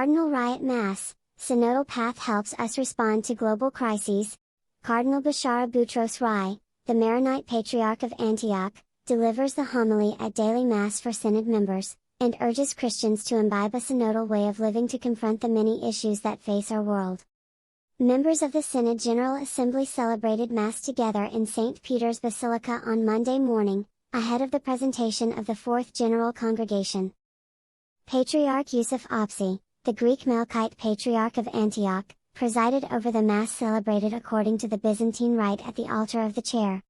Cardinal Raï at Mass, Synodal Path helps us respond to global crises. Cardinal Bashar Boutros Raï, the Maronite Patriarch of Antioch, delivers the homily at daily Mass for Synod members, and urges Christians to imbibe a synodal way of living to confront the many issues that face our world. Members of the Synod General Assembly celebrated Mass together in St. Peter's Basilica on Monday morning, ahead of the presentation of the Fourth General Congregation. Patriarch Yusuf Opsi, the Greek Melkite Patriarch of Antioch, presided over the Mass celebrated according to the Byzantine rite at the altar of the chair.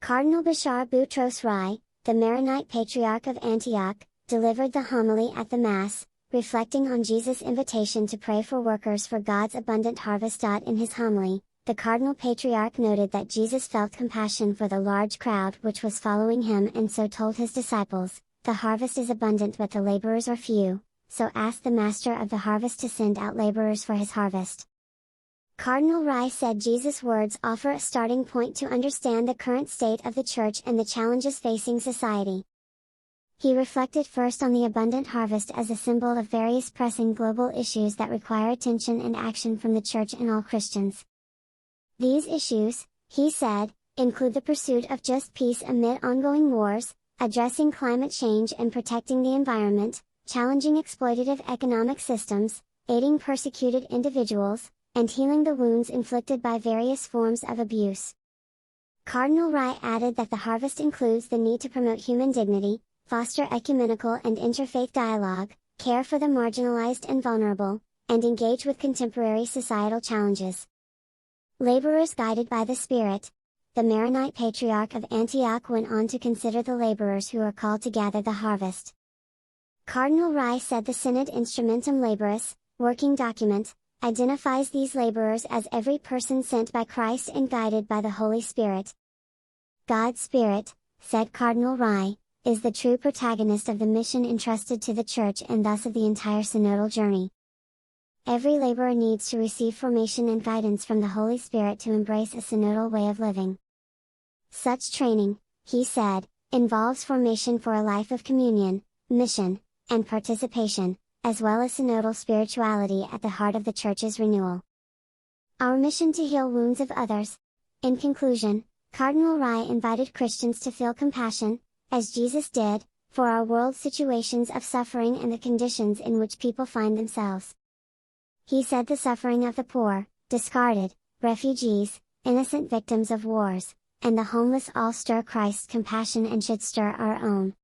Cardinal Bashar Boutros Raï, the Maronite Patriarch of Antioch, delivered the homily at the Mass, reflecting on Jesus' invitation to pray for workers for God's abundant harvest. In his homily, the Cardinal Patriarch noted that Jesus felt compassion for the large crowd which was following him and so told his disciples, "The harvest is abundant but the laborers are few, so ask the Master of the harvest to send out laborers for his harvest." Cardinal Raï said Jesus' words offer a starting point to understand the current state of the Church and the challenges facing society. He reflected first on the abundant harvest as a symbol of various pressing global issues that require attention and action from the Church and all Christians. These issues, he said, include the pursuit of just peace amid ongoing wars, addressing climate change and protecting the environment, challenging exploitative economic systems, aiding persecuted individuals, and healing the wounds inflicted by various forms of abuse. Cardinal Raï added that the harvest includes the need to promote human dignity, foster ecumenical and interfaith dialogue, care for the marginalized and vulnerable, and engage with contemporary societal challenges. Laborers guided by the Spirit. The Maronite Patriarch of Antioch went on to consider the laborers who are called to gather the harvest. Cardinal Raï said the Synod Instrumentum Laboris, working document, identifies these laborers as every person sent by Christ and guided by the Holy Spirit. God's Spirit, said Cardinal Raï, is the true protagonist of the mission entrusted to the Church and thus of the entire synodal journey. Every laborer needs to receive formation and guidance from the Holy Spirit to embrace a synodal way of living. Such training, he said, involves formation for a life of communion, mission, and participation, as well as synodal spirituality at the heart of the Church's renewal. Our mission to heal wounds of others. In conclusion, Cardinal Raï invited Christians to feel compassion, as Jesus did, for our world's situations of suffering and the conditions in which people find themselves. He said the suffering of the poor, discarded, refugees, innocent victims of wars, and the homeless all stir Christ's compassion and should stir our own.